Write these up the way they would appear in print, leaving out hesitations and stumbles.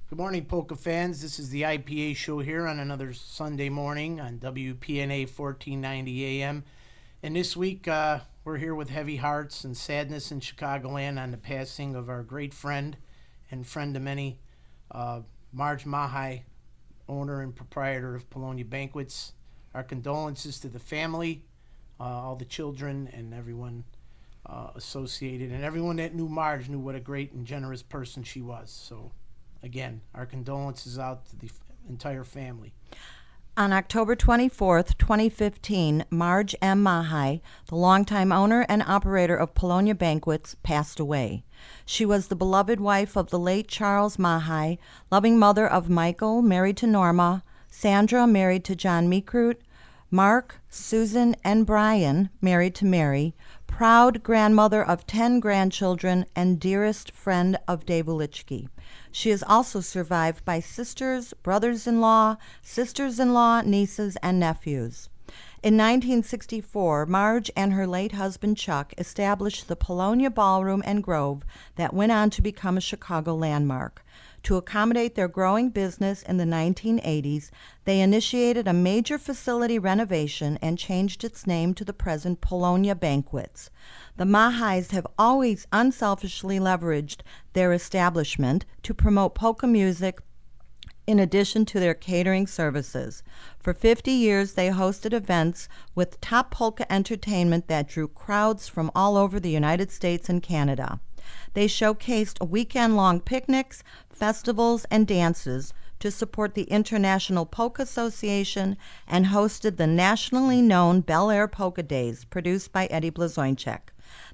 Good morning, Polka fans. This is the I.P.A. show here on another Sunday morning on WPNA 1490 AM. And this week, we're here with heavy hearts and sadness in Chicagoland on the passing of our great friend and friend to many, Marge Mahai, owner and proprietor of Polonia Banquets. Our condolences to the family, all the children, and everyone associated. And everyone that knew Marge knew what a great and generous person she was. So, again, our condolences out to the entire family. On October 24th, 2015, Marge M. Mahai, the longtime owner and operator of Polonia Banquets, passed away. She was the beloved wife of the late Charles Mahai, loving mother of Michael, married to Norma, Sandra, married to John Meekrut, Mark, Susan, and Brian, married to Mary, proud grandmother of 10 grandchildren, and dearest friend of Dave Ulichki. She is also survived by sisters, brothers-in-law, sisters-in-law, nieces, and nephews. In 1964, Marge and her late husband Chuck established the Polonia Ballroom and Grove that went on to become a Chicago landmark. To accommodate their growing business in the 1980s, they initiated a major facility renovation and changed its name to the present Polonia Banquets. The Mahais have always unselfishly leveraged their establishment to promote polka music in addition to their catering services. For 50 years, they hosted events with top polka entertainment that drew crowds from all over the United States and Canada. They showcased weekend-long picnics, festivals, and dances to support the International Polka Association and hosted the nationally known Bel Air Polka Days, produced by Eddie Blazończyk.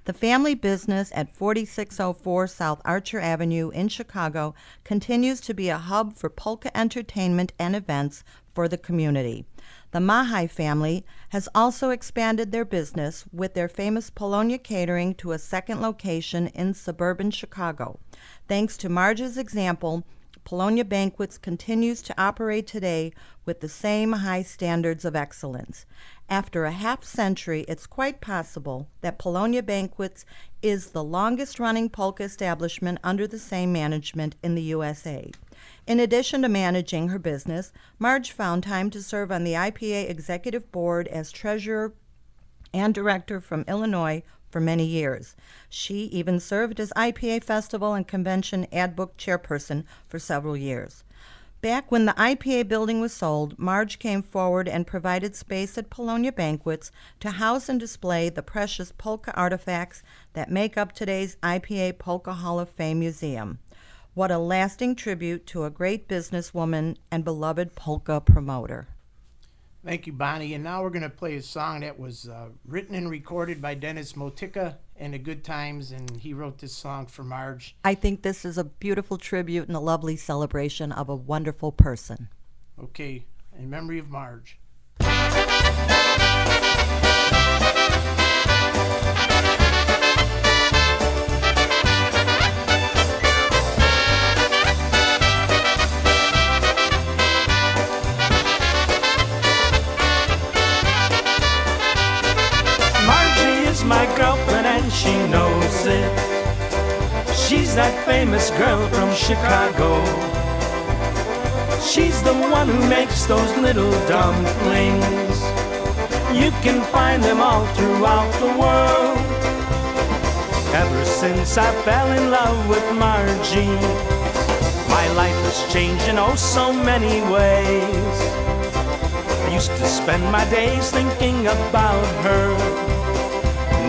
The family business at 4604 South Archer Avenue in Chicago continues to be a hub for polka entertainment and events for the community. The Mahai family has also expanded their business with their famous Polonia catering to a second location in suburban Chicago. Thanks to Marge's example, Polonia Banquets continues to operate today with the same high standards of excellence. After a half-century, it's quite possible that Polonia Banquets is the longest-running polka establishment under the same management in the USA. In addition to managing her business, Marge found time to serve on the I.P.A. Executive Board as treasurer and director from Illinois for many years. She even served as I.P.A. Festival and Convention ad book chairperson for several years. Back when the I.P.A. building was sold, Marge came forward and provided space at Polonia Banquets to house and display the precious polka artifacts that make up today's I.P.A. Polka Hall of Fame Museum. What a lasting tribute to a great businesswoman and beloved polka promoter. Thank you, Bonnie. And now we're going to play a song that was written and recorded by Dennis Motyka and the Good Times, and he wrote this song for Marge. I think this is a beautiful tribute and a lovely celebration of a wonderful person. Okay, in memory of Marge. My girlfriend and she knows it. She's that famous girl from Chicago. She's the one who makes those little dumplings. You can find them all throughout the world. Ever since I fell in love with Margie, my life has changed in oh so many ways. I used to spend my days thinking about her.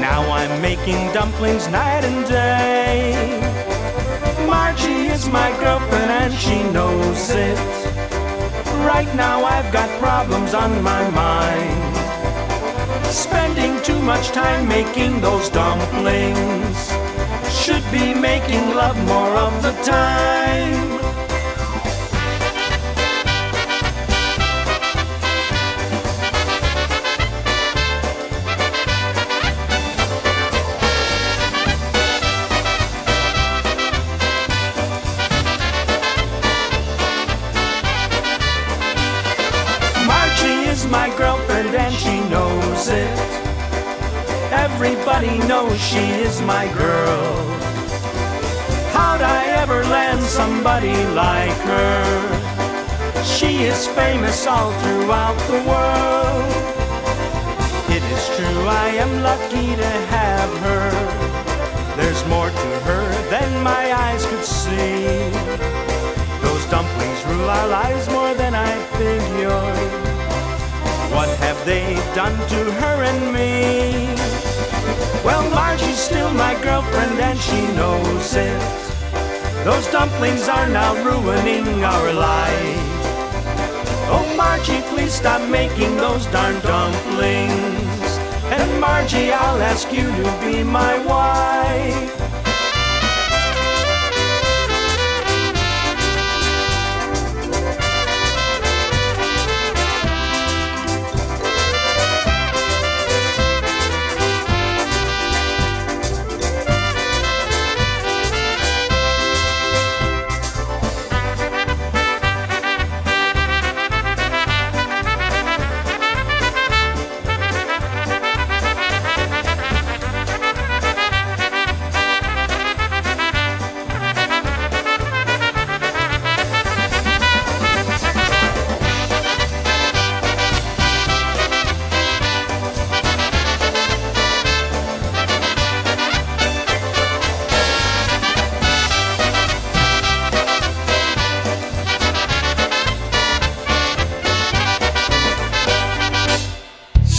Now I'm making dumplings night and day. Margie is my girlfriend and she knows it. Right now I've got problems on my mind. Spending too much time making those dumplings. Should be making love more of the time. My girlfriend and she knows it. Everybody knows she is my girl. doubt I ever land somebody like her. She is famous all throughout the world. It is true, I am lucky to have her. There's more to her than my eyes could see. Those dumplings rule our lives more than I figured. What have they done to her and me? Well, Margie's still my girlfriend and she knows it. Those dumplings are now ruining our life. Oh, Margie, please stop making those darn dumplings. And Margie, I'll ask you to be my wife.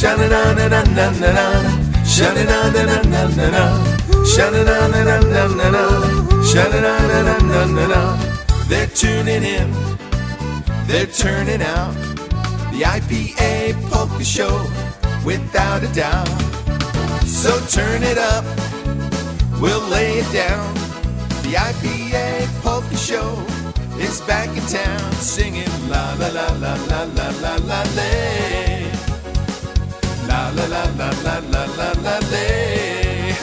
Sha-na-na-na-na-na-na, sha-na-na-na-na-na-na, sha-na-na-na-na-na-na, sha-na-na-na-na-na-na. They're tuning in, they're turning out. The I.P.A. Polka Show, without a doubt. So turn it up, we'll lay it down. The I.P.A. Polka Show is back in town, singing la la la la la la la la la. La la la la la la la la la.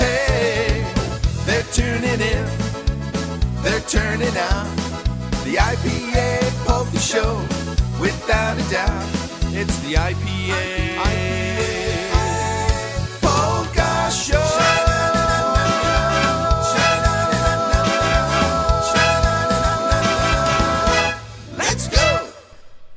Hey, they're tuning in, they're turning out. The I.P.A. Polka Show, without a doubt. It's the I.P.A. Polka Show. Let's go.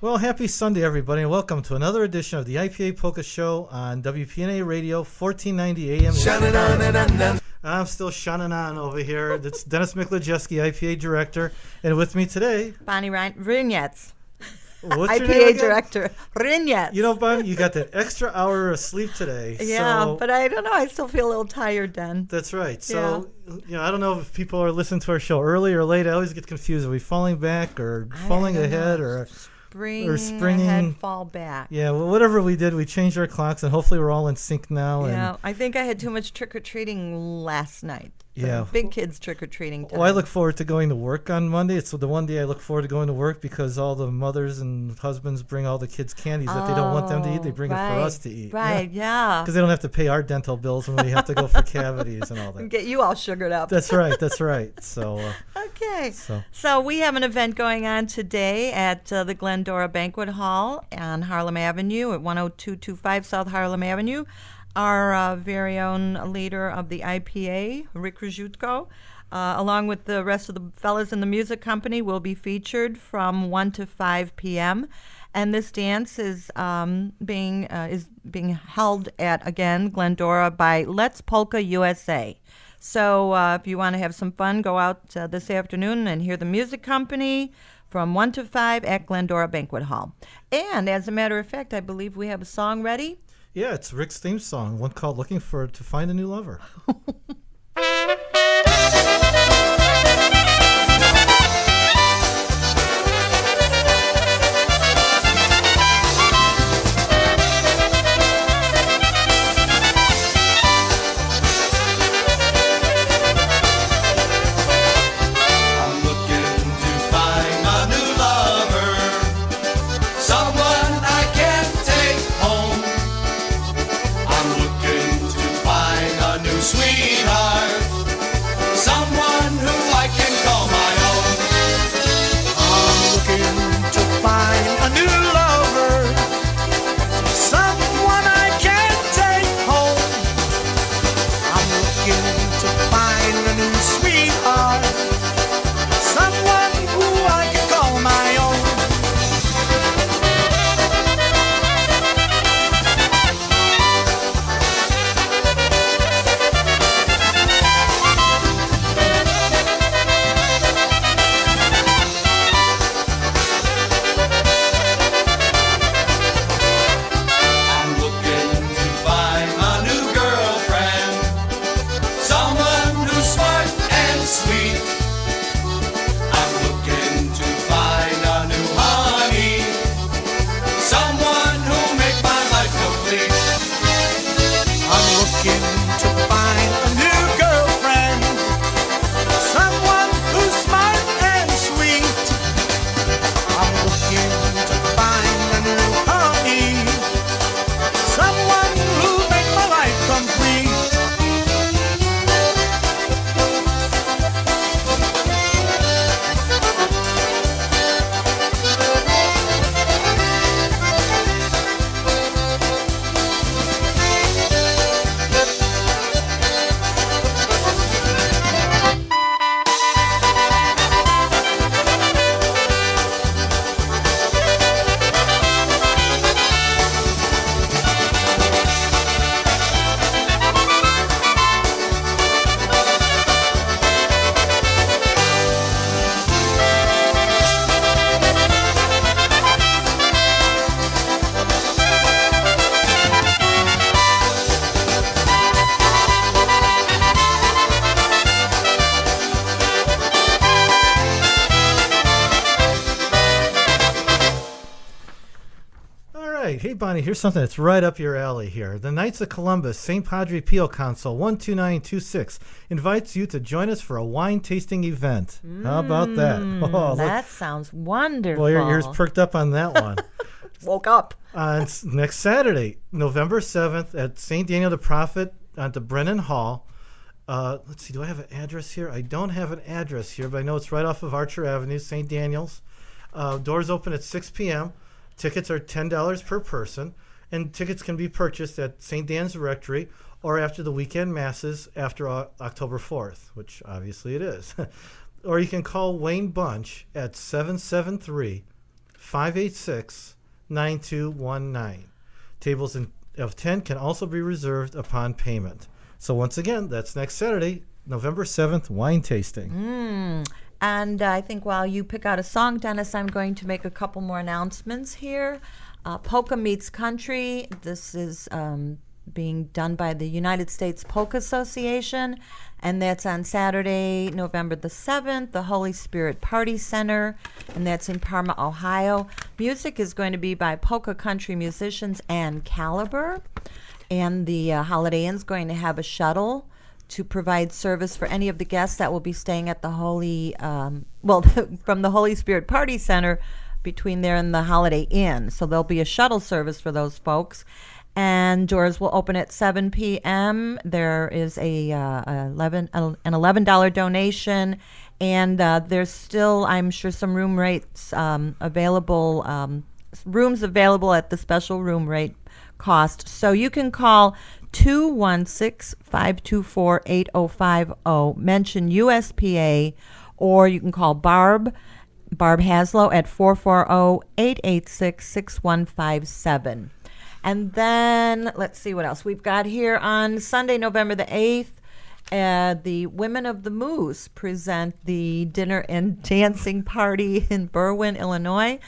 Well, happy Sunday, everybody, and welcome to another edition of the I.P.A. Polka Show on WPNA Radio, 1490 AM. Sha-na-na-na-na-na. I'm still shining on over here. That's Dennis Mikolajewski, I.P.A. Director, and with me today, Bonnie Ryniec, what's your name I.P.A. again? Director. Ryniec. You know, Bonnie, you got that extra hour of sleep today. Yeah, so but I don't know. I still feel a little tired, Den. that's right. So, I don't know if people are listening to our show early or late. I always get confused. Are we falling back or falling ahead or springing ahead, fall back. Yeah, well, whatever we did, we changed our clocks, and hopefully we're all in sync now. Yeah, And I think I had too much trick-or-treating last night. Yeah. Big kids trick-or-treating time. well, I look forward to going to work on Monday. It's the one day I look forward to going to work because all the mothers and husbands bring all the kids candies that they don't want them to eat. They bring it for us to eat. Right, yeah. Because they don't have to pay our dental bills when we have to go for cavities and all that. Get you all sugared up. That's right. That's right. So, Okay. So- So we have an event going on today at the Glendora Banquet Hall on Harlem Avenue at 10225 South Harlem Avenue. Our very own leader of the I.P.A., Rick Rzutko, along with the rest of the fellas in the music company, will be featured from 1 to 5 p.m. And this dance is being held at, again, Glendora by Let's Polka USA. So if you want to have some fun, go out this afternoon and hear the music company from 1 to 5 at Glendora Banquet Hall. And as a matter of fact, I believe we have a song ready. yeah, it's Rick's theme song, one called "Looking to Find a New Lover." I'm looking to find a new lover, someone I can take home. I'm looking to find a new sweetheart, right. Hey, Bonnie, here's something that's right up your alley here. The Knights of Columbus, St. Padre Pio Council, 12926, invites you to join us for a wine tasting event. How about that? Oh, That sounds wonderful. Well, your ears perked up on that one. Woke up. It's next Saturday, November 7th, at St. Daniel the Prophet at the Brennan Hall. Let's see, do I have an address here? I don't have an address here, but I know it's right off of Archer Avenue, St. Daniel's. Doors open at 6 p.m. Tickets are $10 per person, and tickets can be purchased at St. Dan's Rectory or after the weekend masses after October 4th, which obviously it is. Or you can call Wayne Bunch at 773-586-9219. Tables of 10 can also be reserved upon payment. So once again, that's next Saturday, November 7th, wine tasting. And I think while you pick out a song, Dennis, I'm going to make a couple more announcements here. Polka Meets Country. This is being done by the United States Polka Association, and that's on Saturday, November the 7th, the Holy Spirit Party Center, and that's in Parma, Ohio. Music is going to be by polka country musicians and Caliber, and the Holiday Inn's going to have a shuttle to provide service for any of the guests that will be staying at the from the Holy Spirit Party Center between there and the Holiday Inn. So there'll be a shuttle service for those folks. And doors will open at 7 p.m. There is an $11 donation. And there's still, I'm sure, some room rates available, rooms available at the special room rate cost. So you can call 216-524-8050. Mention USPA, or you can call Barb Haslow at 440-886-6157. And then let's see what else we've got here. On Sunday, November the 8th, the Women of the Moose present the dinner and dancing party in Berwyn, Illinois.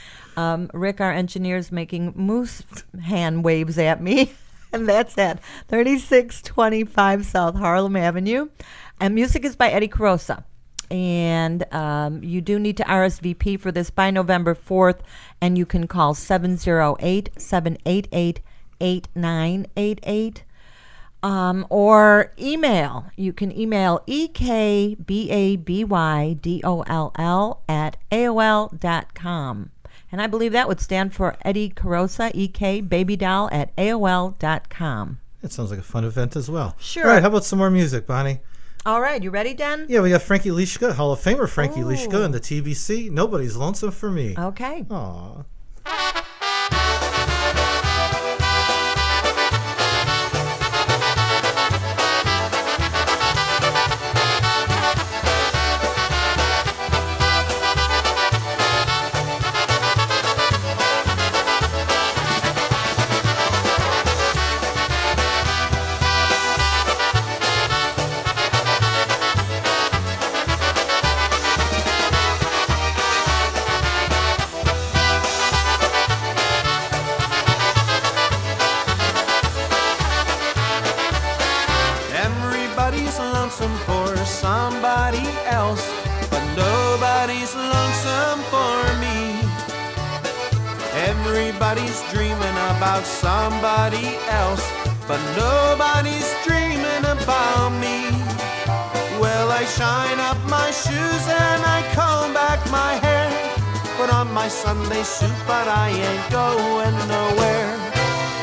Rick, our engineer, is making moose hand waves at me. And that's at 3625 South Harlem Avenue. And music is by Eddie Carosa. And you do need to RSVP for this by November 4th. And you can call 708-788-8988. Or email. You can email ekbabydoll@aol.com. And I believe that would stand for Eddie Carosa, ekbabydoll@aol.com. That sounds like a fun event as well. Sure. All right, how about some more music, Bonnie? All right, you ready, Den? Yeah, we got Frankie Lishka, Hall of Famer Frankie Lishka, and the TBC, Nobody's Lonesome for Me. Okay. Aw. Everybody's lonesome for somebody else, but nobody's lonesome for me. Everybody's dreaming about somebody else, but nobody's dreaming about me. Well, I shine up my shoes and I comb back my hair, put on my Sunday suit, but I ain't going nowhere.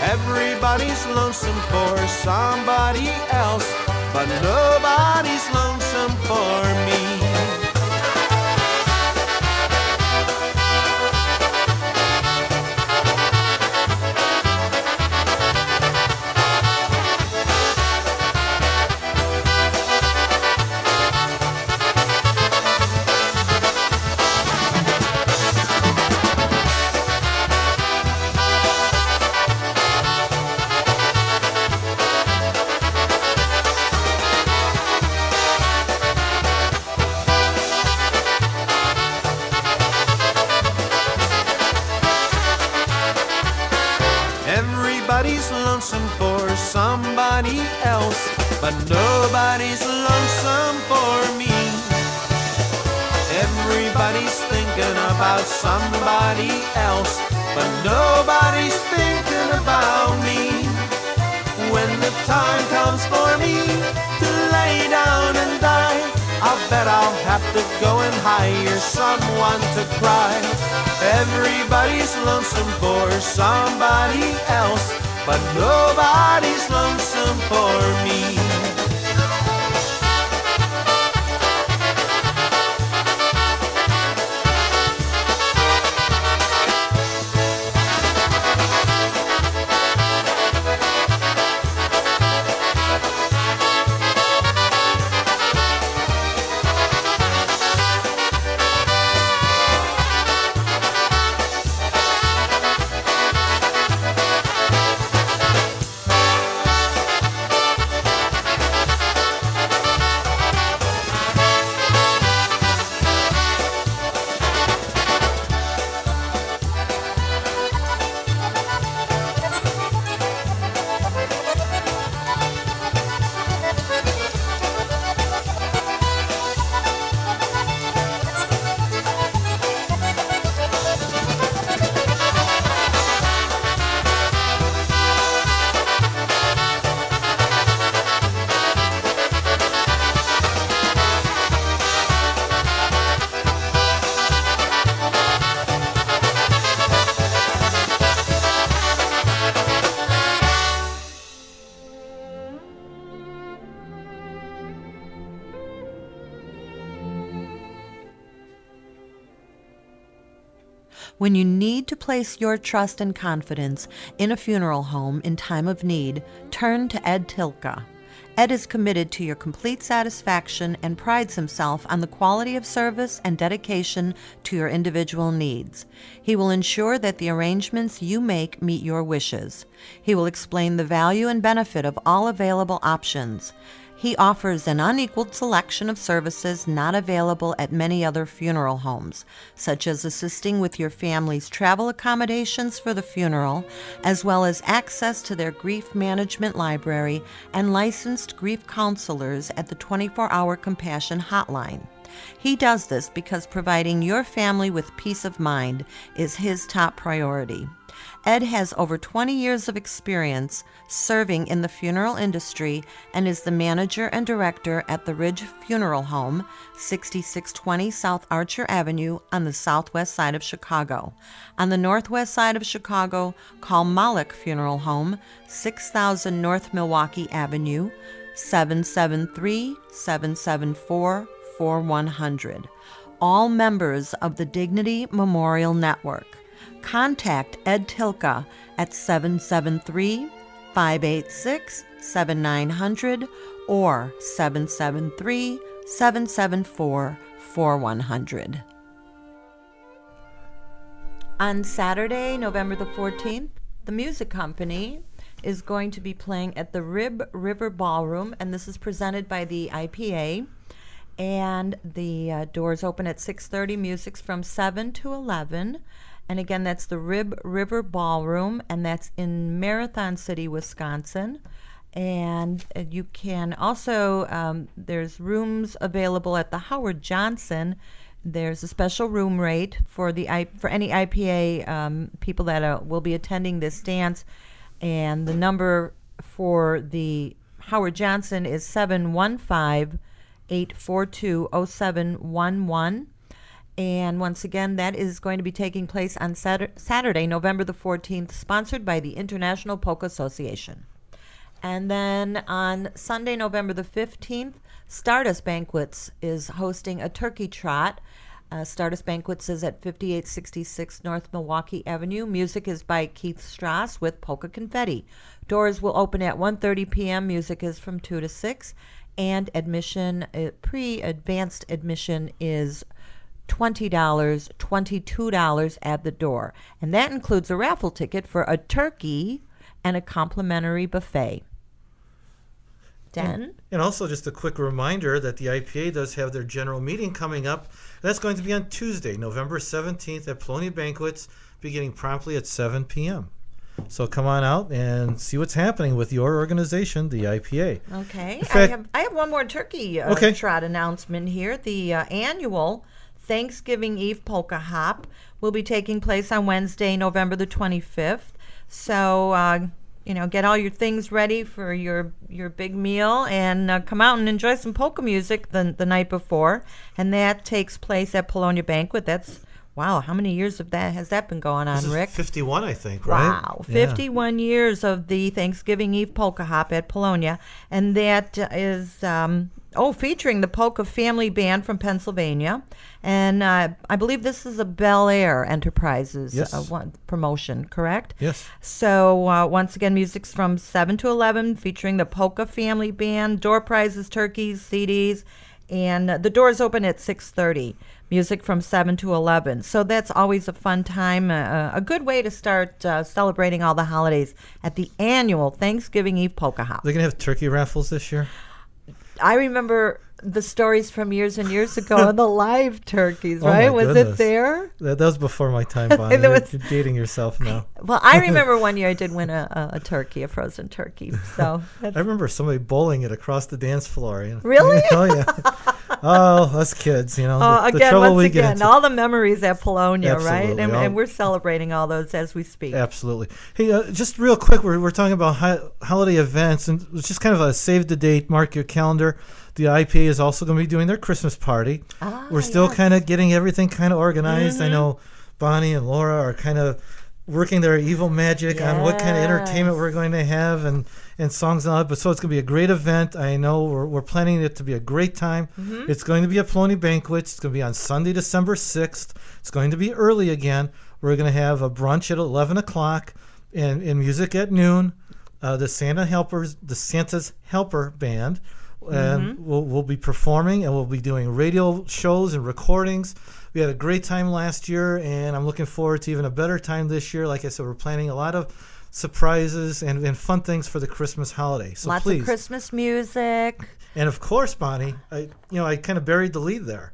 Everybody's lonesome for somebody else, but nobody's lonesome for me. about somebody else, but nobody's thinking about me. When the time comes for me to lay down and die, I'll bet I'll have to go and hire someone to cry. Everybody's lonesome for somebody else, but nobody's lonesome for me. When you need to place your trust and confidence in a funeral home in time of need, turn to Ed Tilka. Ed is committed to your complete satisfaction and prides himself on the quality of service and dedication to your individual needs. He will ensure that the arrangements you make meet your wishes. He will explain the value and benefit of all available options. He offers an unequaled selection of services not available at many other funeral homes, such as assisting with your family's travel accommodations for the funeral, as well as access to their grief management library and licensed grief counselors at the 24-hour Compassion Hotline. He does this because providing your family with peace of mind is his top priority. Ed has over 20 years of experience serving in the funeral industry and is the manager and director at the Ridge Funeral Home, 6620 South Archer Avenue on the southwest side of Chicago. On the northwest side of Chicago, call Malik Funeral Home, 6000 North Milwaukee Avenue, 773-774-4100. All members of the Dignity Memorial Network. Contact Ed Tilka at 773-586-7900 or 773-774-4100. On Saturday, November the 14th, the music company is going to be playing at the Rib River Ballroom, and this is presented by the I.P.A. And the doors open at 6:30, music's from 7 to 11. And again, that's the Rib River Ballroom, and that's in Marathon City, Wisconsin. And you can also, there's rooms available at the Howard Johnson. There's a special room rate for any IPA people that will be attending this dance. And the number for the Howard Johnson is 715-842-0711. And once again, that is going to be taking place on Saturday, November the 14th, sponsored by the International Polka Association. And then on Sunday, November the 15th, Stardust Banquets is hosting a turkey trot. Stardust Banquets is at 5866 North Milwaukee Avenue. Music is by Keith Strauss with Polka Confetti. Doors will open at 1:30 p.m. Music is from 2 to 6. And admission, pre-advanced admission is $20, $22 at the door. And that includes a raffle ticket for a turkey and a complimentary buffet. Dan? And also just a quick reminder that the I.P.A. does have their general meeting coming up. That's going to be on Tuesday, November 17th at Polonia Banquets, beginning promptly at 7 p.m. So come on out and see what's happening with your organization, the I.P.A. Okay. In fact, I have one more turkey trot announcement here. The annual Thanksgiving Eve Polka Hop will be taking place on Wednesday, November the 25th. So, get all your things ready for your big meal and come out and enjoy some polka music the night before. And that takes place at Polonia Banquet. That's, wow, how many years has that been going on, This is Rick? 51, I think, right? Wow, Yeah. 51 years of the Thanksgiving Eve Polka Hop at Polonia. And that is, featuring the Polka Family Band from Pennsylvania. And I believe this is a Bel Air Enterprises Yes. promotion, correct? Yes. So once again, music's from 7 to 11, featuring the Polka Family Band, door prizes, turkeys, CDs, and the doors open at 6:30. Music from 7 to 11. So that's always a fun time, a good way to start celebrating all the holidays at the annual Thanksgiving Eve Polka Hop. They're going to have turkey raffles this year? I remember the stories from years and years ago of the live turkeys, Oh, my right? Was goodness. it there? That was before my time, Bonnie. There You're was- dating yourself now. Well, I remember one year I did win a turkey, a frozen turkey. So I remember somebody bowling it across the dance floor. Really? Oh, yeah. Oh, us kids, the again, trouble once we get again, into. all the memories at Polonia, right? Absolutely. And we're celebrating all those as we speak. Absolutely. Hey, just real quick, we're talking about holiday events, and it's just kind of a save the date, mark your calendar. The I.P.A. is also going to be doing their Christmas party. We're still kind of getting everything kind of organized. I know Bonnie and Laura are kind of working their evil magic on what kind of entertainment we're going to have and songs and all that. But so it's going to be a great event. I know we're planning it to be a great time. It's going to be a Polonia Banquet. It's going to be on Sunday, December 6th. It's going to be early again. We're going to have a brunch at 11 o'clock and music at noon. The Santa's Helper Band. And we'll be performing, and we'll be doing radio shows and recordings. We had a great time last year, and I'm looking forward to even a better time this year. Like I said, we're planning a lot of surprises and fun things for the Christmas holiday. So Lots please. of Christmas music. And of course, Bonnie, I kind of buried the lead there.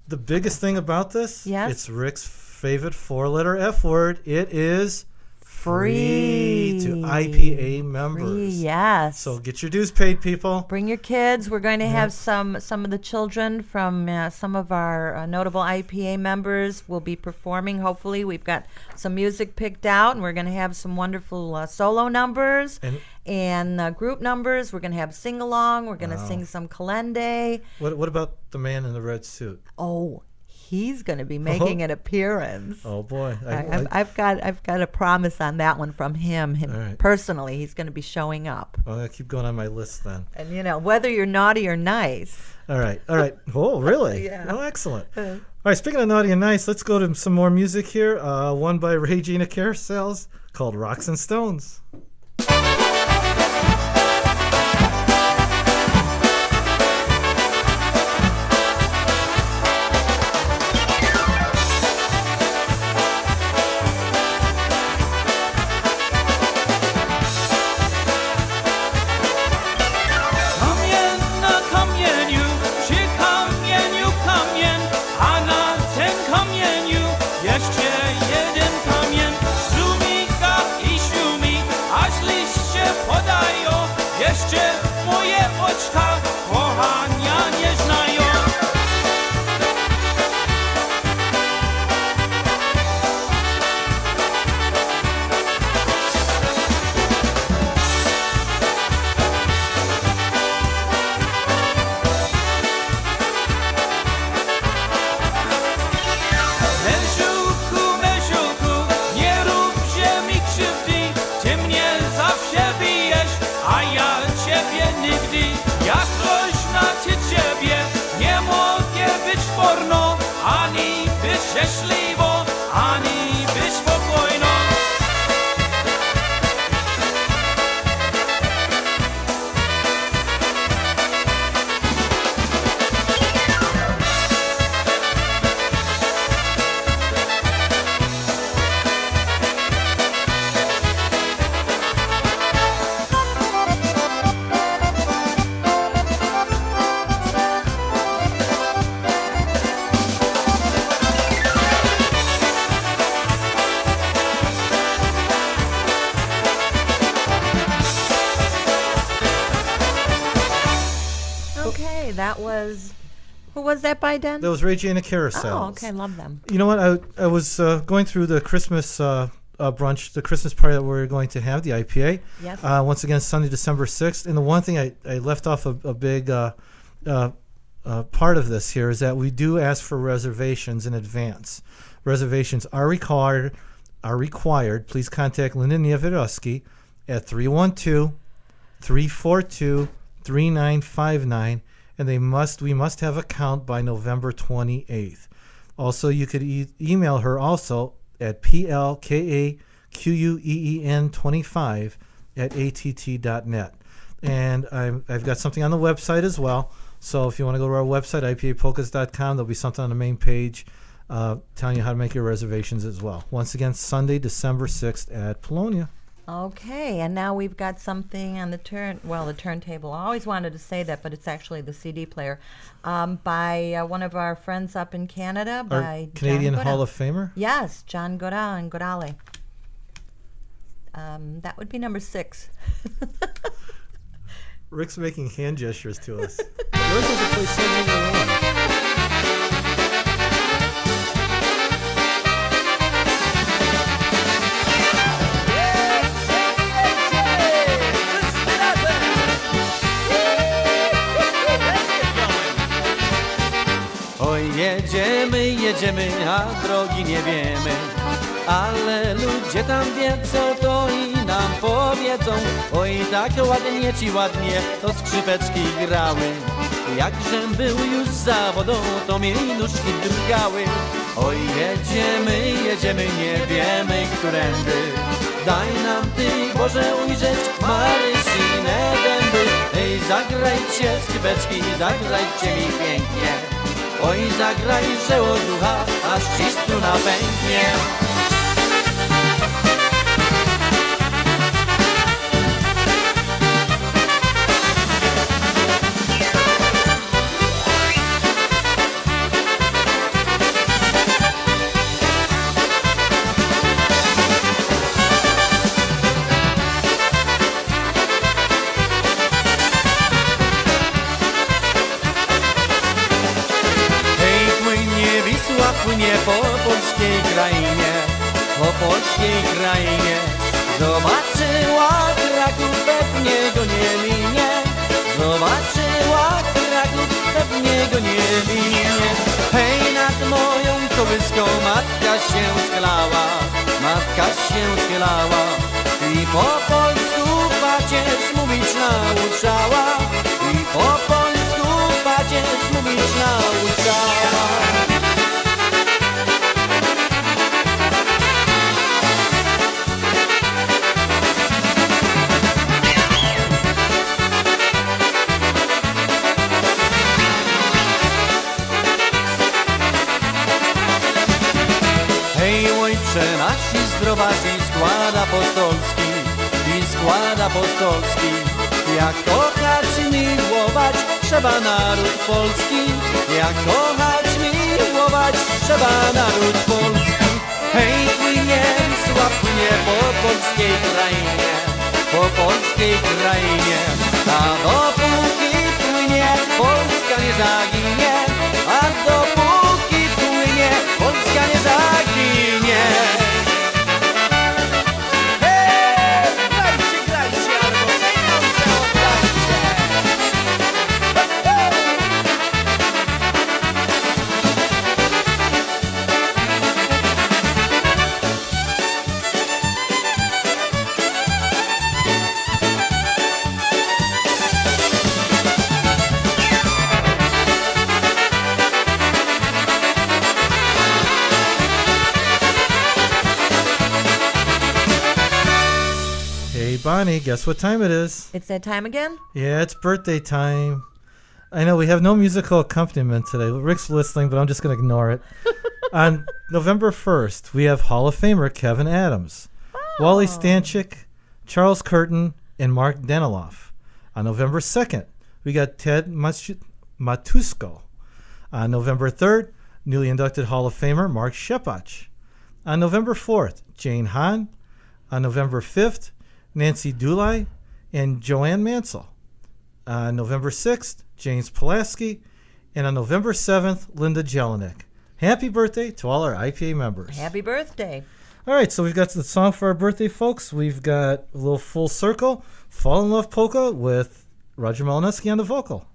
The biggest thing about this, Yes? it's Rick's favorite four-letter F word. It is free to I.P.A. members. Free, yes. So get your dues paid, people. Bring your kids. We're going to have some of the children from some of our notable I.P.A. members will be performing. Hopefully, we've got some music picked out, and we're going to have some wonderful solo numbers and group numbers. We're going to have sing-along. We're going to sing some kalende. What about the man in the red suit? Oh, he's going to be making an appearance. Oh boy, I've got a promise on that one from him right. personally. He's going to be showing up. I'll keep going on my list then. And whether you're naughty or nice. All right. Oh, really? Yeah. Oh, excellent. All right. Speaking of naughty and nice, let's go to some more music here. One by Regina Carousels called "Rocks and Stones." Who was that by, Den? That was Ray J and the Carousels. Oh, okay. Love them. You know what? I was going through the Christmas brunch, the Christmas party that we're going to have, the I.P.A. Yes. Once again, Sunday, December 6th. And the one thing I left off a big part of this here is that we do ask for reservations in advance. Reservations are required. Please contact Linda Niewiadowski at 312-342-3959, and we must have a count by November 28th. Also, you could email her also at plkaqueen25@att.net. And I've got something on the website as well. So if you want to go to our website, ipapolkas.com, there'll be something on the main page telling you how to make your reservations as well. Once again, Sunday, December 6th at Polonia. Okay, and now we've got something on the turntable. I always wanted to say that, but it's actually the CD player by one of our friends up in Canada, Our by Canadian John Hall Goodall. of Famer? Yes, John Goodall and Goodale. That would be number 6. Rick's making hand gestures to us. Yours is a play 7-1. Oj, jedziemy, a drogi nie wiemy. Ale ludzie tam wiedzą, to i nam powiedzą. Oj, tak ładnie ci ładnie to skrzypeczki grały. Jakżem był już za wodą, to mi nóżki drgały. Oj, jedziemy, nie wiemy, którędy. Daj nam Ty, Boże, ujrzeć Marysine dęby. Ej, zagrajcie skrzypeczki, zagrajcie mi pięknie. Oj, zagraj, że o ducha, aż ci struna pęknie. Płynie po polskiej krainie, zobaczyła Kraków, pewnie go nie minie, zobaczyła Kraków, pewnie go nie minie. Hej, nad moją kołyską matka się schylała i po polsku pacierz mówić nauczała, i po polsku pacierz mówić nauczała. Nasz zdrowaś i skład apostolski, jak kochać, miłować trzeba naród polski, jak kochać, miłować trzeba naród polski. Hej, płynie po polskiej krainie, a dopóki płynie, Polska nie zaginie, a dopóki płynie, Polska nie zaginie. Bonnie, guess what time it is? It's that time again? Yeah, it's birthday time. I know we have no musical accompaniment today. Rick's listening, but I'm just going to ignore it. On November 1st, we have Hall of Famer Kevin Adams, Wally Stanchik, Charles Curtin, and Mark Daniloff. On November 2nd, we got Ted Matusko. On November 3rd, newly inducted Hall of Famer Mark Shepach. On November 4th, Jane Hahn. On November 5th, Nancy Dulai and Joanne Mansell. On November 6th, James Pulaski And on November 7th, Linda Jelinek. Happy birthday to all our I.P.A. members. Happy birthday. All right, so we've got the song for our birthday, folks. We've got a little full circle. Fall in Love Polka with Roger Mikolajewski on the vocal.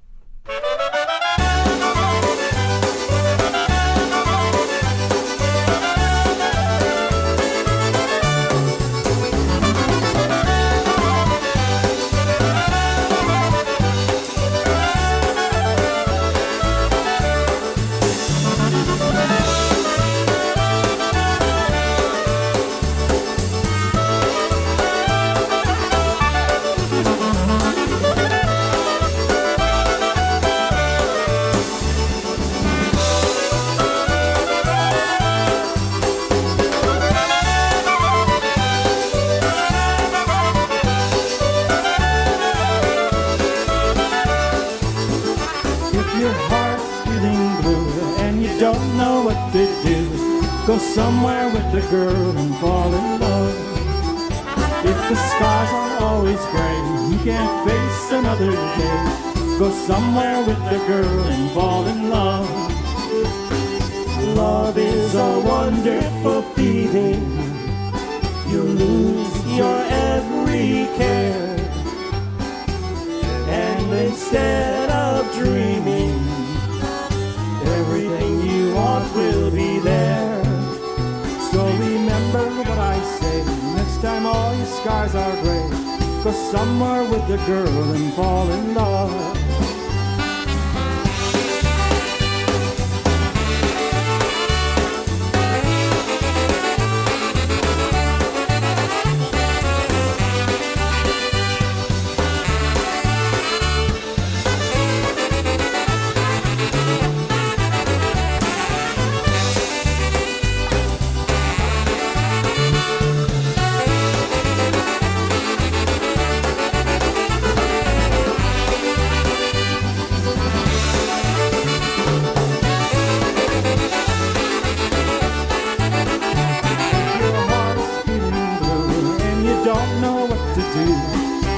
Go somewhere with the girl and fall in love. If the skies aren't always gray, you can't face another day. Go somewhere with the girl and fall in love. Love is a wonderful feeling. You lose your every care, and instead of dreaming, everything you want will be there. So remember what I say, next time all your skies are gray, go somewhere with the girl and fall in love.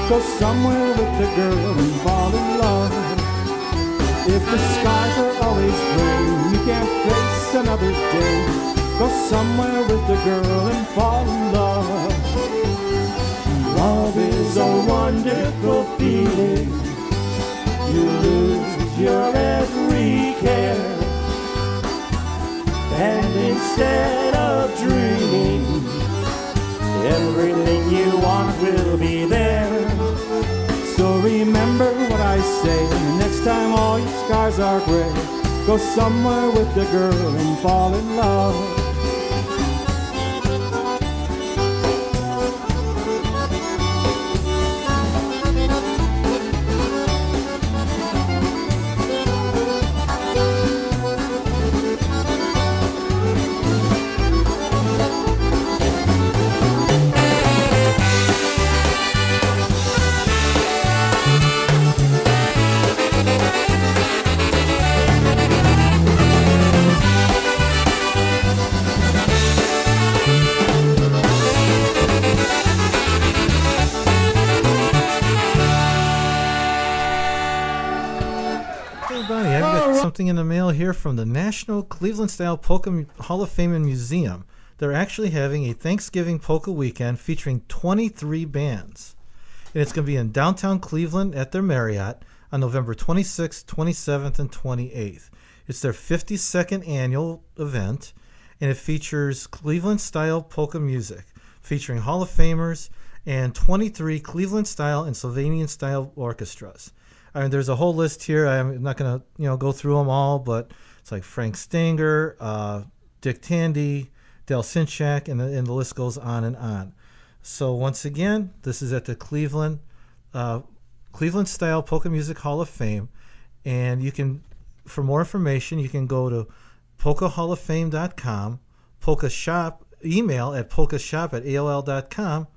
Go somewhere with the girl and fall in love. If the skies are always gray, you can't face another day. Go somewhere with the girl and fall in love. Love is a wonderful feeling. You lose your every care, and instead of dreaming, everything you want will be there. So remember what I say, next time all your skies are gray, go somewhere with the girl and fall in love. Something in the mail here from the National Cleveland Style Polka Hall of Fame and Museum. They're actually having a Thanksgiving polka weekend featuring 23 bands. And it's going to be in downtown Cleveland at their Marriott on November 26th, 27th, and 28th. It's their 52nd annual event, and it features Cleveland style polka music featuring Hall of Famers and 23 Cleveland style and Slovenian style orchestras. I mean, there's a whole list here. I'm not going to, go through them all, but it's like Frank Stanger, Dick Tandy, Dale Sinchak, and the list goes on and on. So once again, this is at the Cleveland Style Polka Music Hall of Fame, and you can, for more information, you can go to polkahalloffame.com, polka shop, email at polkashop@aol.com,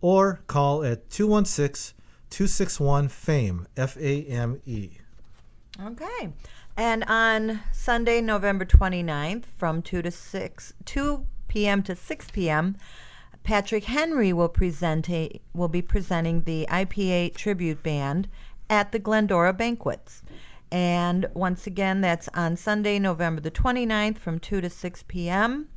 or call at 216-261-FAME, F-A-M-E. Okay. And on Sunday, November 29th, from 2 p.m. to 6 p.m., Patrick Henry will be presenting the I.P.A. tribute band at the Glendora Banquets. And once again, that's on Sunday, November the 29th from 2 to 6 p.m.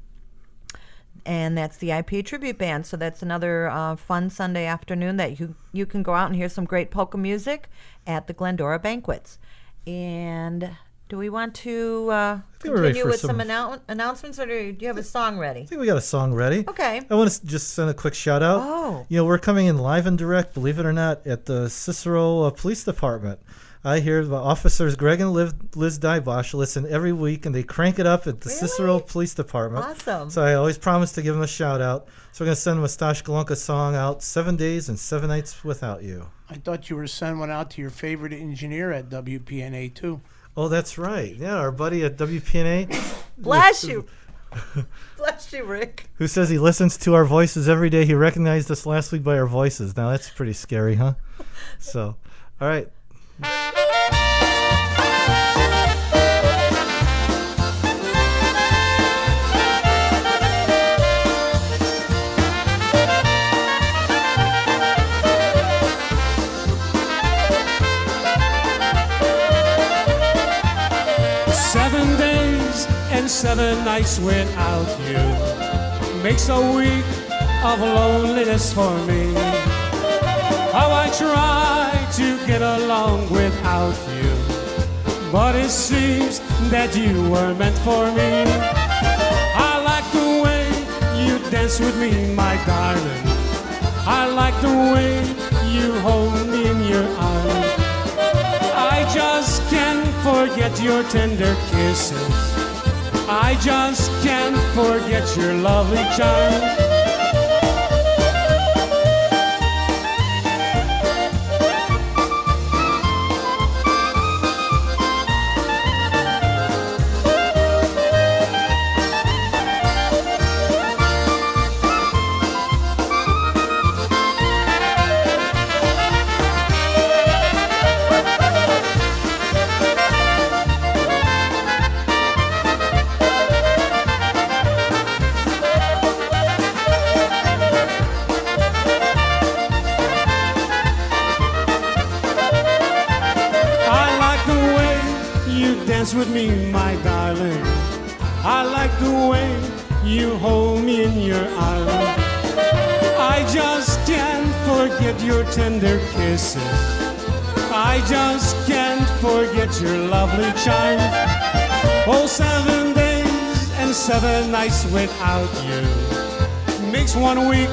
And that's the I.P.A. Tribute Band. So that's another fun Sunday afternoon that you can go out and hear some great polka music at the Glendora Banquets. And do we want to continue with some announcements, or do you have a song ready? I think we got a song ready. Okay. I want to just send a quick shout out. Oh. We're coming in live and direct, believe it or not, at the Cicero Police Department. I hear the officers Greg and Liz Dybosh listen every week, and they crank it up at the Cicero Police Department. Awesome. So I always promise to give them a shout out. So we're going to send them a Stash Golonka song out, 7 Days and 7 Nights Without You. I thought you were sending one out to your favorite engineer at WPNA, too. Oh, that's right. Yeah, our buddy at WPNA. Bless you. Bless you, Rick. Who says he listens to our voices every day. He recognized us last week by our voices. Now, that's pretty scary, huh? So, all right. 7 days and 7 nights without you makes a week of loneliness for me. How I try to get along without you, but it seems that you were meant for me. I like the way you dance with me, my darling. I like the way you hold me in your arms. I just can't forget your tender kisses. I just can't forget your lovely charm. With me, my darling. I like the way you hold me in your arms. I just can't forget your tender kisses. I just can't forget your lovely charm. Oh, 7 days and 7 nights without you makes 1 week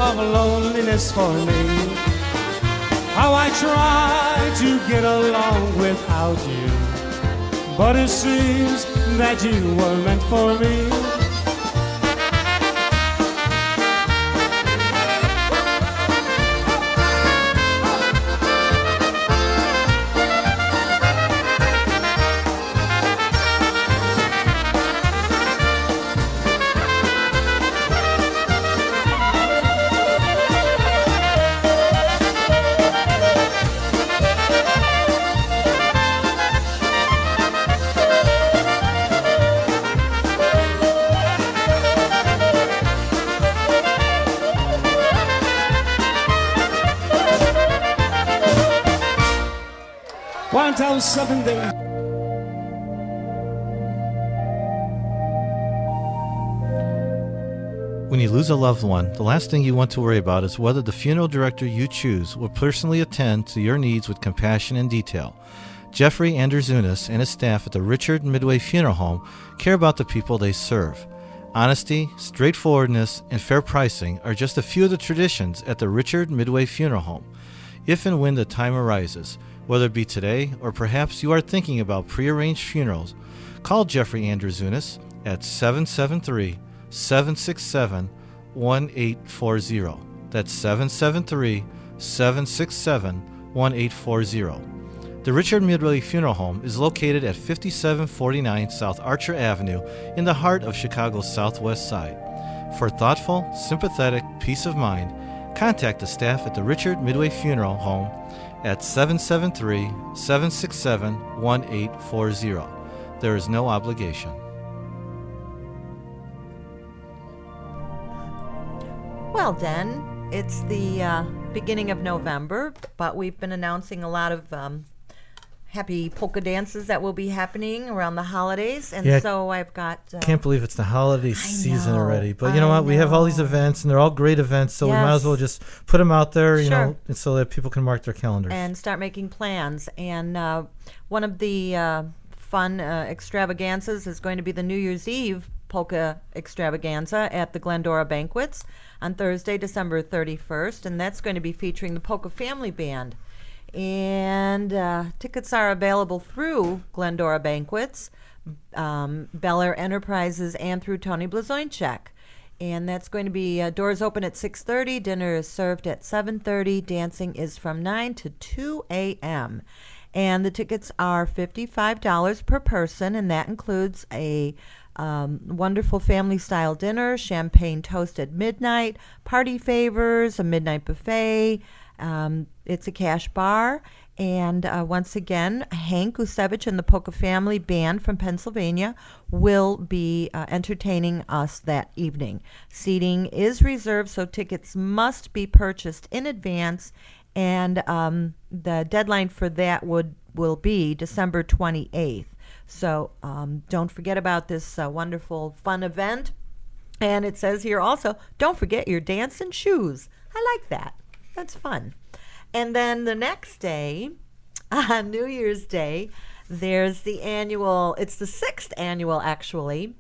of loneliness for me. How I try to get along without you, but it seems that you were meant for me. Until 7 days. When you lose a loved one, the last thing you want to worry about is whether the funeral director you choose will personally attend to your needs with compassion and detail. Jeffrey Andrzunas and his staff at the Richard Midway Funeral Home care about the people they serve. Honesty, straightforwardness, and fair pricing are just a few of the traditions at the Richard Midway Funeral Home. If and when the time arises, whether it be today or perhaps you are thinking about prearranged funerals, call Jeffrey Andrzunas at 773-767-1840. That's 773-767-1840. The Richard Midway Funeral Home is located at 5749 South Archer Avenue in the heart of Chicago's Southwest Side. For thoughtful, sympathetic peace of mind, contact the staff at the Richard Midway Funeral Home at 773-767-1840. There is no obligation. Well, Den, it's the beginning of November, but we've been announcing a lot of happy polka dances that will be happening around the holidays. And Yeah. so I've got... Can't believe it's the holiday season know, already. But you know what? We have all these events, and they're all great events, so we might as Yes. well just put them out there, you Sure. know, so that people can mark their calendars. and start making plans. And one of the fun extravaganzas is going to be the New Year's Eve polka extravaganza at the Glendora Banquets on Thursday, December 31st, and that's going to be featuring the Polka Family Band. And tickets are available through Glendora Banquets, Bel Air Enterprises, and through Tony Blazoinchek. And that's going to be doors open at 6:30, dinner is served at 7:30, dancing is from 9 to 2 a.m. And the tickets are $55 per person, and that includes a wonderful family-style dinner, champagne toast at midnight, party favors, a midnight buffet. It's a cash bar. And once again, Hank Usevich and the Polka Family Band from Pennsylvania will be entertaining us that evening. Seating is reserved, so tickets must be purchased in advance. And the deadline for that will be December 28th. So don't forget about this wonderful, fun event. And it says here also, don't forget your dancing shoes. I like that. That's fun. And then the next day, on New Year's Day, there's the annual, it's the 6th annual actually,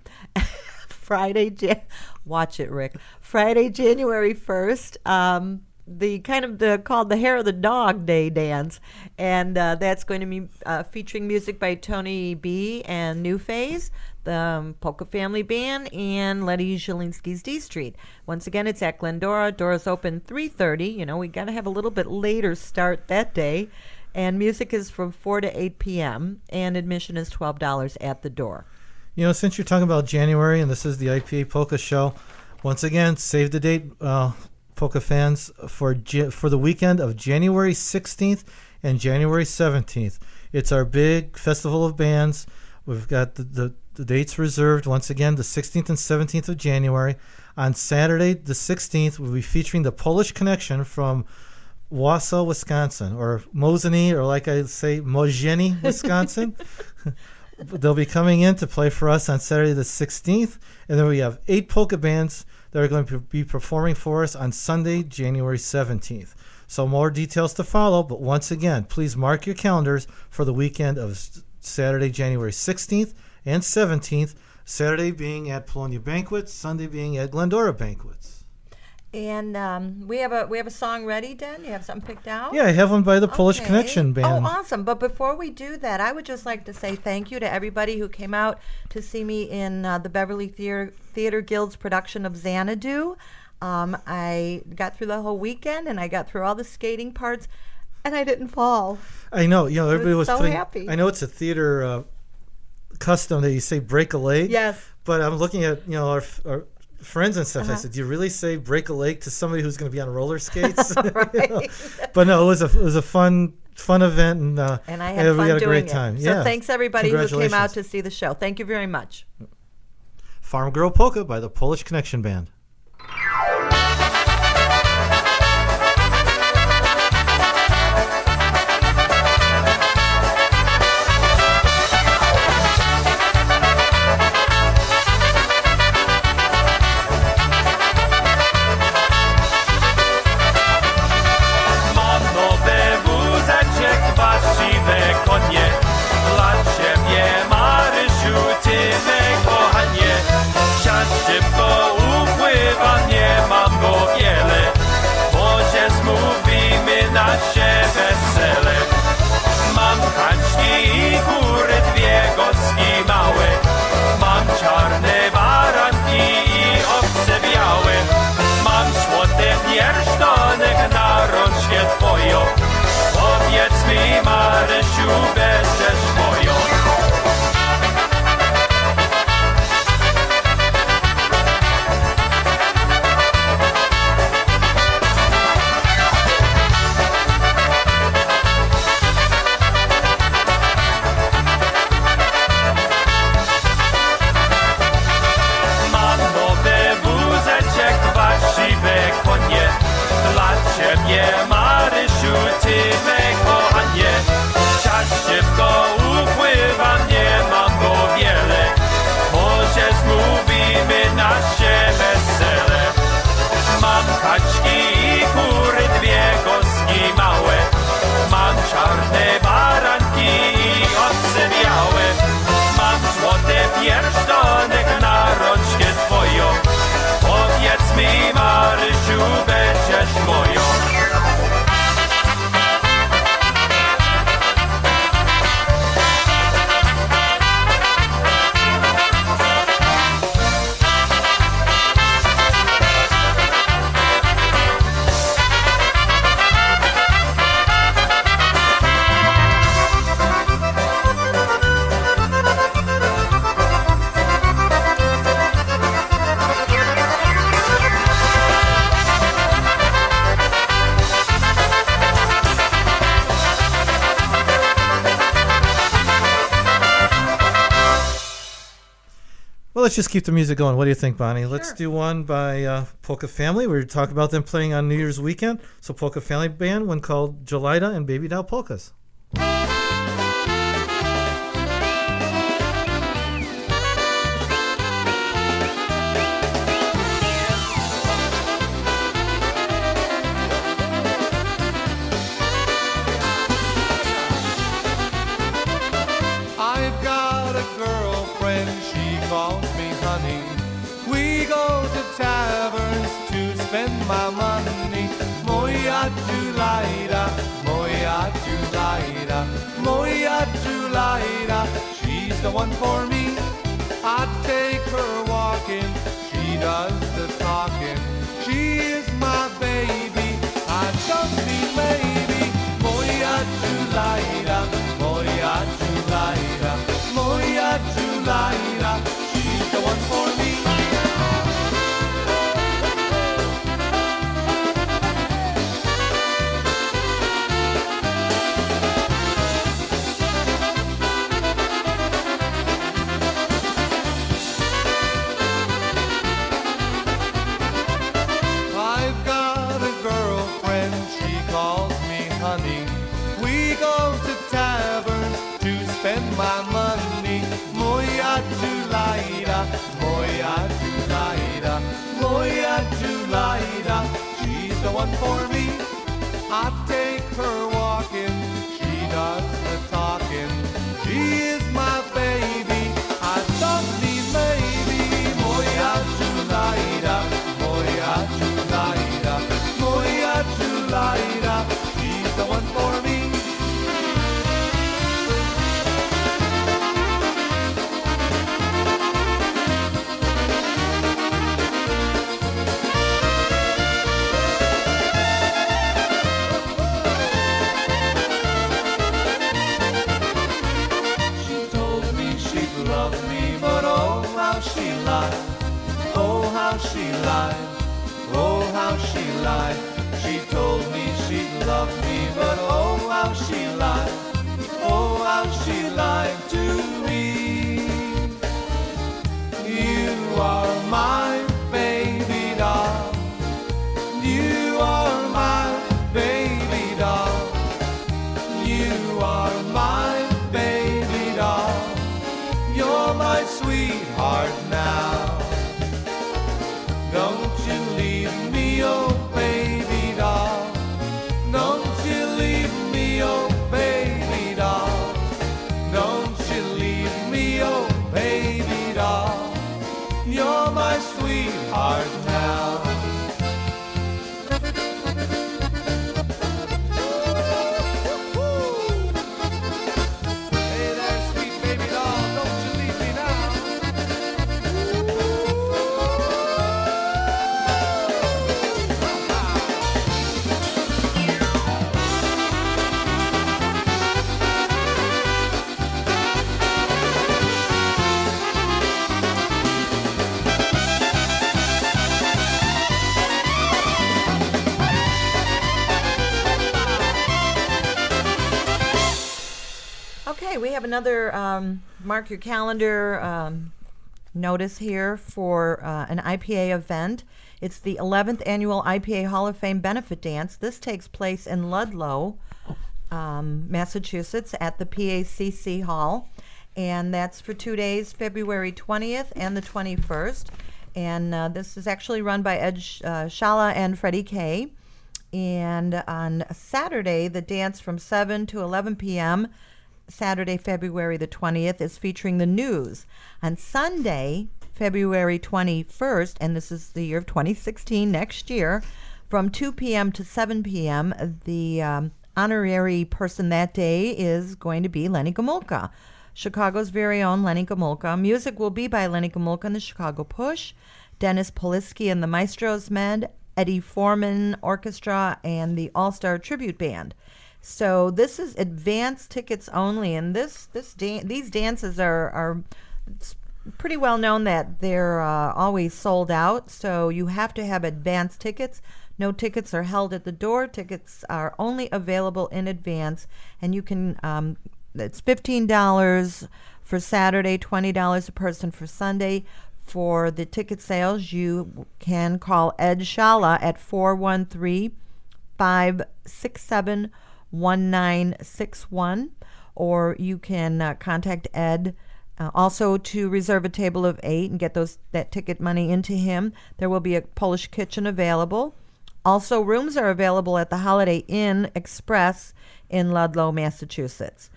watch it, Rick, Friday, January 1st, called the Hair of the Dog Day dance. And that's going to be featuring music by Tony B. and New Phase, the Polka Family Band, and Letty Zielinski's D Street. Once again, it's at Glendora. Doors open 3:30. You know, we got to have a little bit later start that day. And music is from 4 to 8 p.m. and admission is $12 at the door. You know, since you're talking about January, and this is the I.P.A. Polka Show, once again, save the date, polka fans, for the weekend of January 16th and January 17th. It's our big festival of bands. We've got the dates reserved. Once again, the 16th and 17th of January. On Saturday, the 16th, we'll be featuring the Polish Connection from Wausau, Wisconsin, or Mozeny, or like I say, Mozeny, Wisconsin. They'll be coming in to play for us on Saturday the 16th. And then we have 8 polka bands that are going to be performing for us on Sunday, January 17th. So more details to follow, but once again, please mark your calendars for the weekend of Saturday, January 16th and 17th, Saturday being at Polonia Banquets, Sunday being at Glendora Banquets. And we have a song ready, Den? You have something picked out? Yeah, I have one by the Polish Okay. Connection Band. Oh, awesome. But before we do that, I would just like to say thank you to everybody who came out to see me in the Beverly Theater Guild's production of Xanadu. I got through the whole weekend, and I got through all the skating parts, and I didn't fall. I know. You know, everybody was so putting, happy. I know it's a theater custom that you say break a leg. Yes. But I'm looking at, you know, our friends and stuff. Uh-huh. I said, do you really say break a leg to somebody who's going to be on roller skates? Right. But no, it was a fun event, and I had we fun had a doing great it. time. So Yeah. thanks everybody who came out Congratulations. to see the show. Thank you very much. Farm Girl Polka by the Polish Connection Band. Mam nowy wózeczek, dwa siwe konie. Dla ciebie, Marysiu, ty me kochanie. Siać szybko upływa, nie mam go wiele. Bo się zmówimy na się wesele. Mam kaczki i kury, dwie gocki małe. Mam czarne baranki i owce białe. Mam złoty pierścionek na rączkę twoją. Powiedz mi, Marysiu, będziesz moją. Mam nowy wózeczek, dwa siwe konie. Dla ciebie, Marysiu, ty me kochanie. Siać szybko let's just keep the music going. What do you think, Bonnie? Let's do one by Polka Family. We were talking about them playing on New Year's weekend. So Polka Family Band, one called Jolita and Baby Doll Polkas. I've got a girlfriend, she calls me honey. We go to taverns to spend my money. Moja Julita, Moja Julita, Moja Julita, she's the one for me. I take her walking, she does the talking. She is my baby, I don't mean maybe. Moja Julita, Moja Julita, Moja Julita, she's the one for me. I've got a girlfriend, she calls me honey. We go to taverns to spend my money. Moja Julita, Moja Julita, Moja Julita, she's the one for me. I take her walking, she does the talking. She is my baby, I don't need maybe. Moja Julita, Moja Julita, Moja Julita, she's the one for me. She told me she'd love me, but oh how she lied, oh how she lied, oh how she lied. She told me she'd love me, but oh how she lied, oh how she lied to me. You are my baby doll, you are my baby doll, you are my baby doll, you're my sweetheart now. Don't you leave me, oh baby doll, don't you leave me, oh baby doll, don't you leave me, oh baby doll, you're my sweetheart now. Hey there, sweet baby doll, don't you leave me now. Okay, we have another mark your calendar notice here for an I.P.A. event. It's the 11th annual I.P.A. Hall of Fame benefit dance. This takes place in Ludlow, Massachusetts, at the PACC Hall, and that's for 2 days, February 20th and the 21st. And this is actually run by Ed Shala and Freddie Kay. And on Saturday, the dance from 7 to 11 p.m., Saturday, February the 20th, is featuring the news. On Sunday, February 21st, and this is the year of 2016, next year, from 2 p.m. to 7 p.m., the honorary person that day is going to be Lenny Gomulka, Chicago's very own Lenny Gomulka. Music will be by Lenny Gomulka and the Chicago Push, Dennis Polisky and the Maestros Med, Eddie Foreman Orchestra, and the All-Star Tribute Band. So this is advance tickets only, and these dances are it's pretty well known that they're always sold out. So you have to have advance tickets. No tickets are held at the door. Tickets are only available in advance, and you can. It's $15 for Saturday, $20 a person for Sunday, For the ticket sales, you can call Ed Shala at 413-567-1961, or you can contact Ed also to reserve a table of 8 and get that ticket money into him. There will be a Polish kitchen available. Also, rooms are available at the Holiday Inn Express in Ludlow, Massachusetts.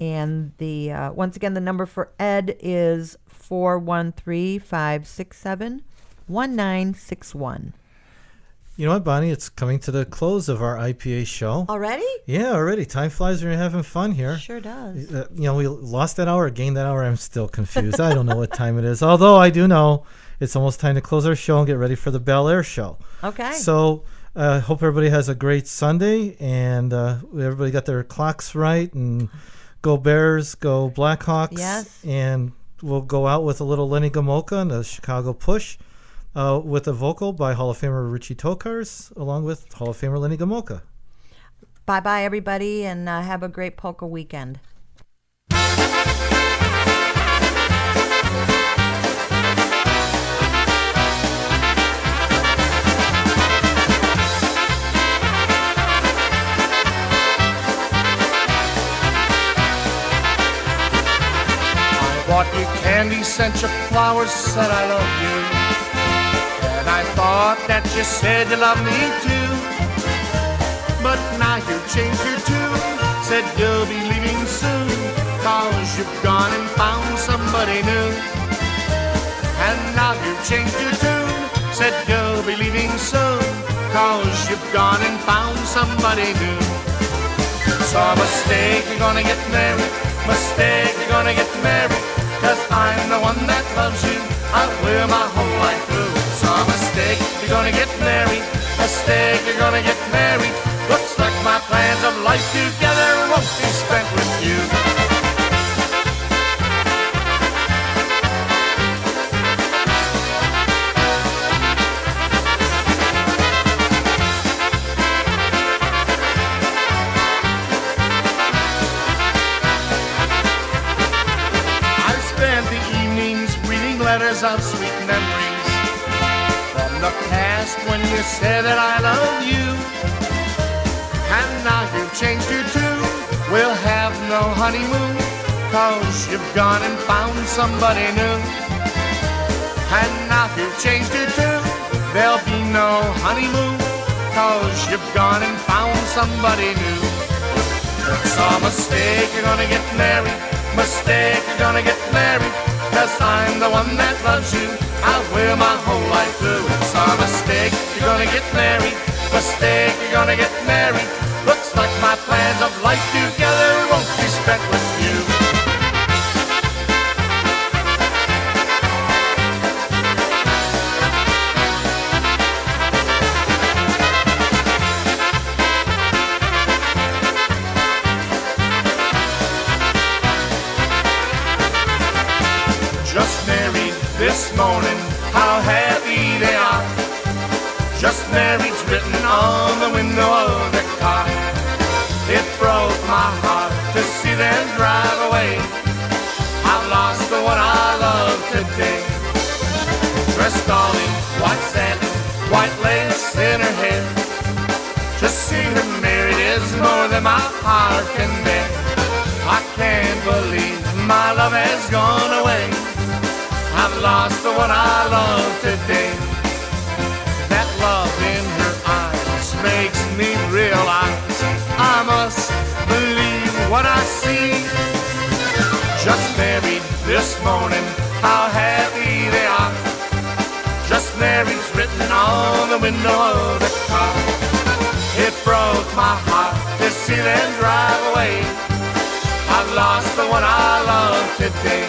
And once again, the number for Ed is 413-567-1961. You know what, Bonnie? It's coming to the close of our I.P.A. show. Already? Yeah, already. Time flies when you're having fun here. Sure does. We lost that hour, gained that hour. I'm still confused. I don't know what time it is. Although I do know it's almost time to close our show and get ready for the Bel Air show. Okay. So hope everybody has a great Sunday, and everybody got their clocks right, and go Bears, go Blackhawks. Yes. And we'll go out with a little Lenny Gomolka and the Chicago Push with a vocal by Hall of Famer Richie Tokars, along with Hall of Famer Lenny Gomolka. Bye-bye, everybody, and have a great polka weekend. Bought you candy, sent you flowers, said I love you. And I thought that you said you love me too. But now you've changed your tune, said you'll be leaving soon, 'cause you've gone and found somebody new. And now you've changed your tune, said you'll be leaving soon, 'cause you've gone and found somebody new. So a mistake, you're gonna get married. Mistake, you're gonna get married, 'cause I'm the one that loves you. I will my whole life through. So a mistake, you're gonna get married. Mistake, you're gonna get married. Looks like my plans of life together won't be spent with you. Letters of sweet memories from the past when you said that I love you. And now you've changed your tune. We'll have no honeymoon, 'cause you've gone and found somebody new. And now you've changed your tune. There'll be no honeymoon, 'cause you've gone and found somebody new. It's a mistake, you're gonna get married. Mistake, you're gonna get married, 'cause I'm the one that loves you. I will my whole life through. It's a mistake, you're gonna get married. Mistake, you're gonna get married. Looks like my plans of life together won't be spent with you. Just married this morning, how happy they are. Just married's written on the window of the car. It broke my heart to see them drive away. I've lost the one I love today. Dressed all in white satin, white lace in her hair. To see her married is more than my heart can bear. I can't believe my love has gone away. I've lost the one I love today. That love in her eyes makes me realize I must believe what I see. Just married this morning, how happy they are. Just married's written on the window of the car. It broke my heart to see them drive away. I've lost the one I love today.